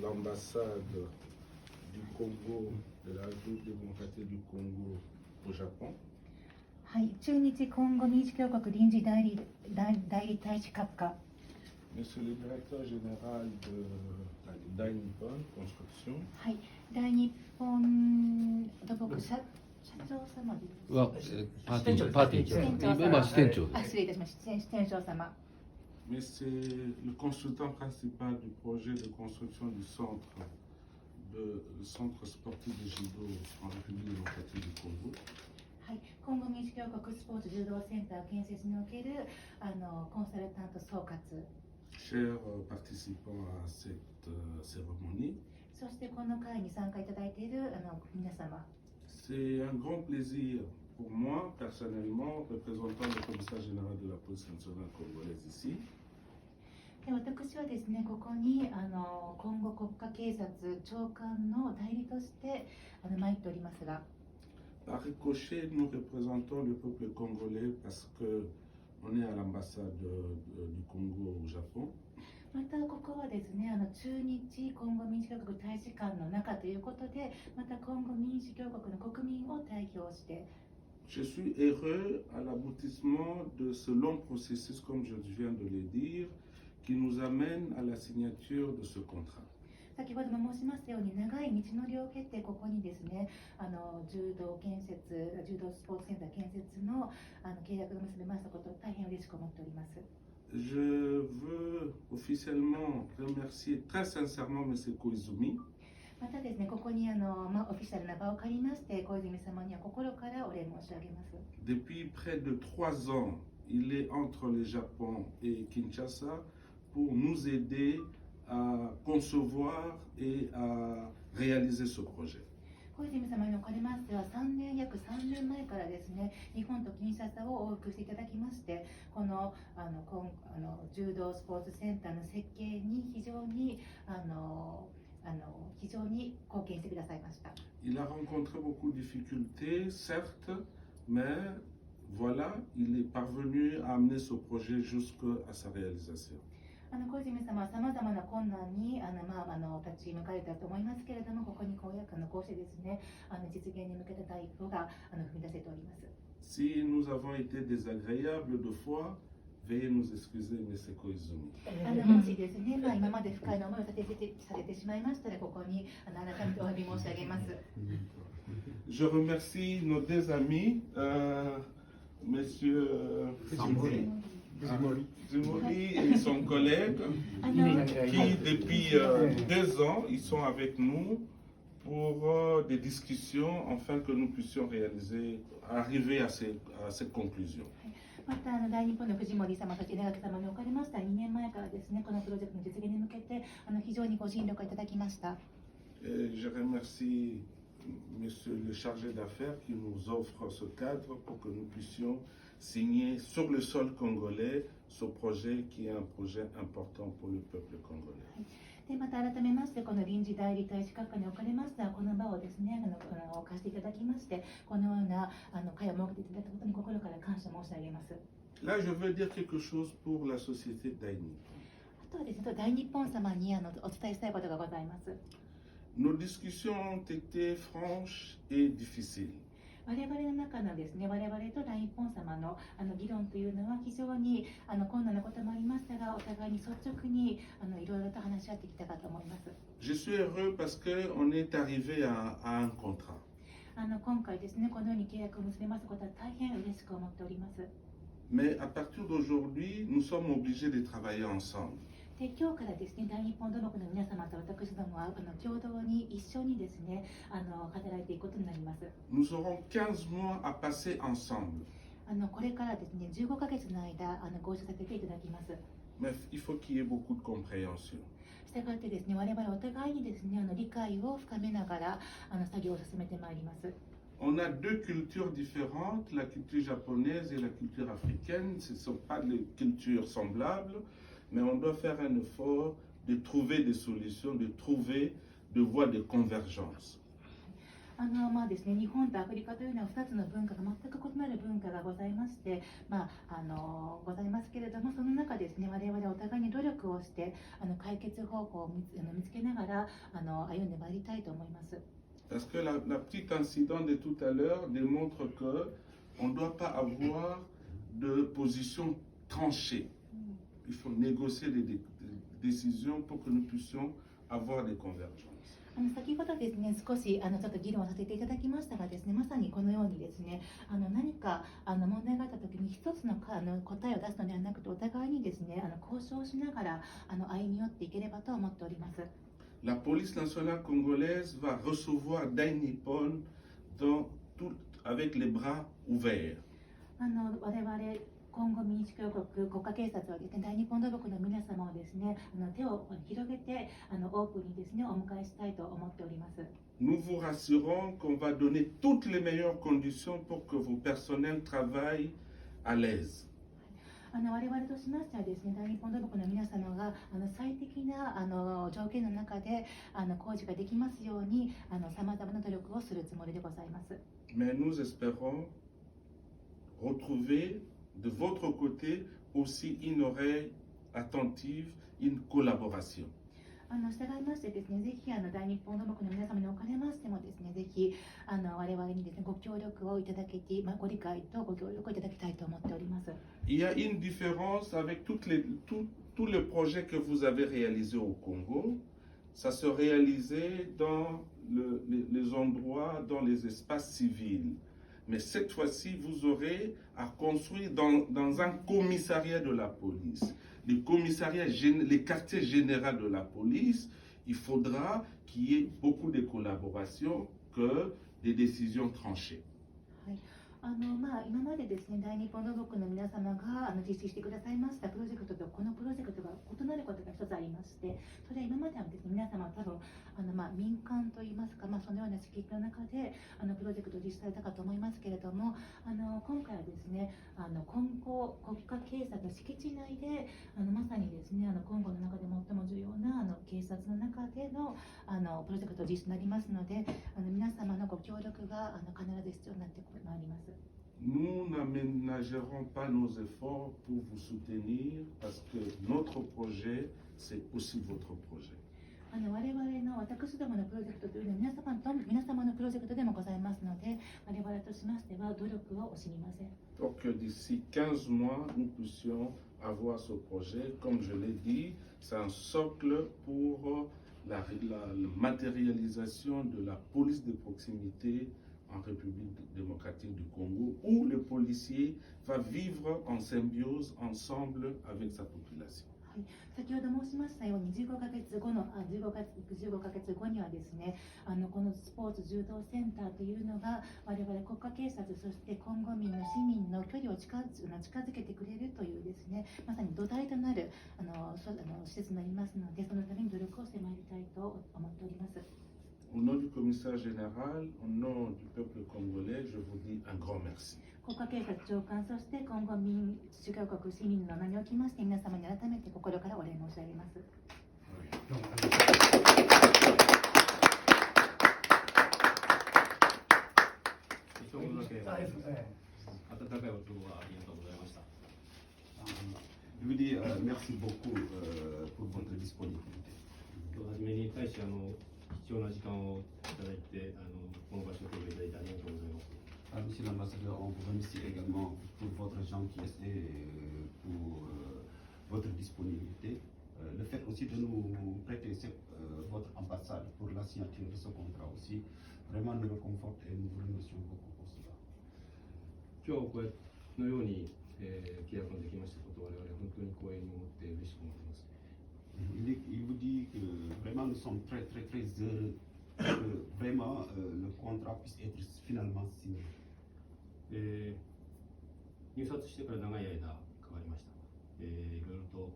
l'ambassade du Congo, de la République démocratique du Congo au Japon. はい、中日コンゴ民主共和国臨時代理大使閣下、 Monsieur le directeur général de la Dai Nippon Construction. はい、大日本土木社長様です。はパーティー今支店長です。失礼いたしました。支店長様。 Mais c'est le consultant principal du projet de construction du centre sportif de judo en République démocratique du Congo. はい、コンゴ民主共和国スポーツ柔道センター建設におけるコンサルタント総括。 Chers participants à cette cérémonie, そしてこの会に参加いただいている皆様。 c'est un grand plaisir pour moi, personnellement, représentant le commissaire général de la police nationale congolaise ici, で私はですね、ここに今後国家警察長官の代理として参っておりますが、 par ricochet, nous représentons le peuple congolais parce qu'on est à l'ambassade du Congo au Japon. またここはですね、中日コンゴ民主共和国大使館の中ということで、またコンゴ民主共和国の国民を代表して、 Je suis heureux à l'aboutissement de ce long processus, comme je viens de le dire, qui nous amène à la signature de ce contrat. 先ほども申しましたように、長い道のりを経てここにですね、柔道スポーツセンター建設の契約が結べましたことを大変嬉しく思っております。 Je veux officiellement remercier très sincèrement M. Koizumi. またですね、ここにオフィシャルな場を借りまして、小泉様には心からお礼申し上げます。 Depuis près de 3 ans, il est entre le Japon et Kinshasa pour nous aider à concevoir et à réaliser ce projet. 小泉様におかれましては約3年前からですね、日本とキンシャサを往復していただきまして、この柔道スポーツセンターの設計に非常に貢献してくださいました。 Il a rencontré beaucoup de difficultés, certes, mais voilà, il est parvenu à amener ce projet jusqu'à sa réalisation. 小泉様はさまざまな困難に立ち向かれたと思いますけれども、ここにこうしてですね、実現に向けた第一歩が踏み出せております。 Si nous avons été désagréables deux fois, veuillez nous excuser, M. Koizumi. もしですね、今まで不快な思いをされてしまいましたら、ここに改めてお詫び申し上げます。 Je remercie nos deux amis, Monsieur Zumori et son collègue, qui depuis 2 ans, ils sont avec nous pour des discussions afin que nous puissions arriver à cette conclusion. また大日本の藤森様、そして稲垣様におかれました2年前からですね、このプロジェクトの実現に向けて非常にご尽力いただきました。 Je remercie Monsieur le chargé d'affaires qui nous offre ce cadre pour que nous puissions signer sur le sol congolais ce projet qui est un projet important pour le peuple congolais. でまた改めまして、この臨時代理大使閣下におかれましたこの場をですね、貸していただきまして、このような会を設けていただいたことに心から感謝申し上げます。 Là, je veux dire quelque chose pour la société Dai Nippon. あとはですね、大日本様にお伝えしたいことがございます。 Nos discussions ont été franches et difficiles. 我々の中のですね、我々と大日本様の議論というのは非常に困難なこともありましたが、お互いに率直にいろいろと話し合ってきたかと思います。 Je suis heureux parce qu'on est arrivé à un contrat. 今回ですね、このように契約を結べますことは大変嬉しく思っております。 Mais à partir d'aujourd'hui, nous sommes obligés de travailler ensemble. で今日からですね、大日本土木の皆様と私どもは共同に一緒にですね、働いていくことになります。 Nous aurons 15 mois à passer ensemble. これからですね、15ヶ月の間ご一緒させていただきます。 Mais il faut qu'il y ait beaucoup de compréhension. したがってですね、我々お互いにですね、理解を深めながら作業を進めてまいります。 On a 2 cultures différentes, la culture japonaise et la culture africaine. Ce ne sont pas des cultures semblables, mais on doit faire un effort de trouver des solutions, de trouver des voies de convergence. まあですね、日本とアフリカというのは2つの文化が全く異なる文化がございまして、ございますけれども、その中ですね、我々お互いに努力をして解決方法を見つけながら歩んでまいりたいと思います。Parce que la petite incident de tout à l'heure démontre que on ne doit pas avoir de position tranchée. Il faut négocier des décisions pour que nous puissions avoir des convergences. 先ほどですね、少しちょっと議論させていただきましたがですね、まさにこのようにですね、何か問題があったときに一つの答えを出すのではなくて、お互いにですね、交渉しながら歩み寄っていければと思っております。La police nationale congolaise va recevoir Dai Nippon avec les bras ouverts. 我々今後民主共和国国家警察はですね、大日本土木の皆様をですね、手を広げてオープンにですね、お迎えしたいと思っております。Nous vous rassurons qu'on va donner toutes les meilleures conditions pour que vos personnels travaillent à l'aise. 我々としましてはですね、大日本土木の皆様が最適な条件の中で工事ができますようにさまざまな努力をするつもりでございます。Mais nous espérons retrouver de votre côté aussi une oreille attentive, une collaboration. 従いましてですね、ぜひ大日本土木の皆様におかれましてもですね、ぜひ我々にですね、ご協力をいただけて、ご理解とご協力をいただきたいと思っております。Il y a une différence avec tous les projets que vous avez réalisés au Congo. Ça se réalisait dans les endroits, dans les espaces civils. Mais cette fois-ci, vous aurez à construire dans un commissariat de la police. Les quartiers généraux de la police, il faudra qu'il y ait beaucoup de collaboration que des décisions tranchées. 今までですね、大日本土木の皆様が実施してくださいましたプロジェクトとこのプロジェクトが異なることが一つありまして、それは今まではですね、皆様は多分民間といいますか、そのような敷地の中でプロジェクトを実施されたかと思いますけれども、今回はですね、今後国家警察の敷地内でまさにですね、今後の中で最も重要な警察の中でのプロジェクト実施になりますので、皆様のご協力が必ず必要になってまいります。Nous n'aménagerons pas nos efforts pour vous soutenir parce que notre projet, c'est aussi votre projet. 我々の私どものプロジェクトというのは皆様のプロジェクトでもございますので、我々としましては努力を惜しみません。Pour que d'ici 15 mois, nous puissions avoir ce projet. Comme je l'ai dit, c'est un socle pour la matérialisation de la police de proximité en République démocratique du Congo, où le policier va vivre en symbiose ensemble avec sa population. 先ほど申しましたように15ヶ月後にはですね、このスポーツ柔道センターというのが我々国家警察、そしてコンゴ民の市民の距離を近づけてくれるというですね、まさに土台となる施設になりますので、そのために努力をしてまいりたいと思っております。Au nom du commissaire général, au nom du peuple congolais, je vous dis un grand merci. 国家警察長官、そして今後民主共和国市民の名におきまして皆様に改めて心からお礼申し上げます。どうもありがとうございます。一言だけ温かいお言葉ありがとうございました。Je vous dis merci beaucoup pour votre disponibilité. 今日初めに大使貴重な時間をいただいてこの場所を取っていただいてありがとうございます。Monsieur l'ambassadeur, on vous remercie également pour votre gentillesse et pour votre disponibilité. Le fait aussi de nous prêter votre ambassade pour la signature de ce contrat aussi, vraiment nous réconforte et nous vous remercions beaucoup pour cela. 今日このように、契約ができましたことを我々本当に光栄に思って嬉しく思っています。Il vous dit que vraiment nous sommes très heureux que vraiment le contrat puisse être finalement signé. 入札してから長い間かかりました。いろいろと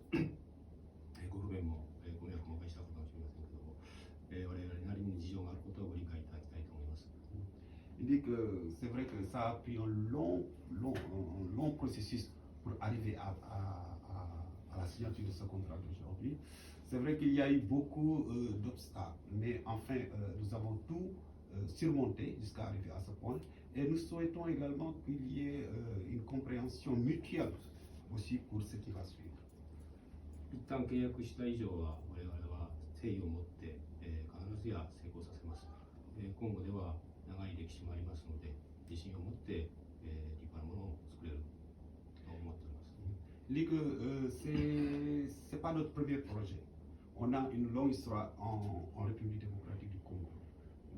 ご不便もご迷惑もおかけしたことかもしれませんけども、我々なりに事情があることをご理解いただきたいと思います。Il dit que c'est vrai que ça a pris un long processus pour arriver à la signature de ce contrat d'aujourd'hui. C'est vrai qu'il y a eu beaucoup d'obstacles, mais enfin nous avons tout surmonter jusqu'à arriver à ce point. Et nous souhaitons également qu'il y ait une compréhension mutuelle aussi pour ce qui va suivre. 一旦契約した以上は我々は誠意を持って、必ずや成功させます。今後では長い歴史もありますので、自信を持って、立派なものを作れると思っております。C'est pas notre premier projet. On a une longue histoire en République démocratique du Congo.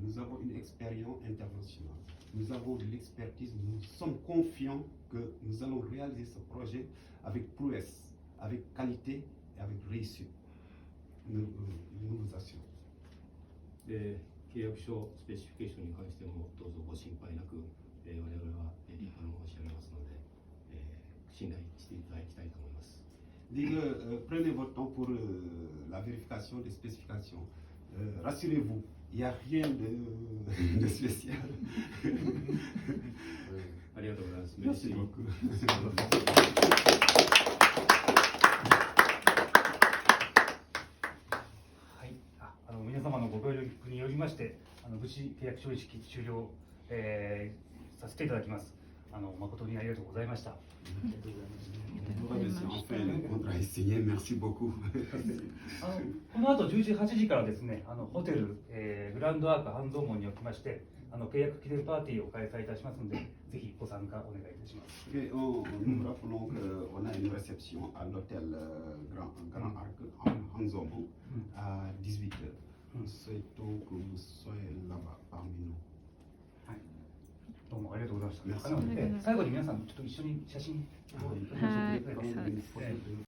Nous avons une expérience internationale. Nous avons de l'expertise. Nous sommes confiants que nous allons réaliser ce projet avec prouesse, avec qualité et avec réussite. Nous vous assurons. で契約書スペシフィケーションに関してもどうぞご心配なく、我々は立派なものを仕上げますので、信頼していただきたいと思います。Prenez votre temps pour la vérification des spécifications. Rassurez-vous, il n'y a rien de spécial. ありがとうございます。 Merci beaucoup. はい、皆様のご協力によりまして、無事契約書式終了、させていただきます。誠にありがとうございました。ありがとうございます。 Nous remercions. Enfin, le contrat est signé. Merci beaucoup. この後18時からですね、ホテル、グランドアーク半蔵門におきまして、契約記念パーティーを開催いたしますので、ぜひご参加お願いいたします。Et nous rappelons qu'on a une réception à l'hôtel Grand Arc en Hanzomo à 18h. Nous souhaitons que vous soyez là-bas parmi nous. どうもありがとうございました。 Merci. 最後に皆さんちょっと一緒に写真を撮りましょう。Prendre une photo de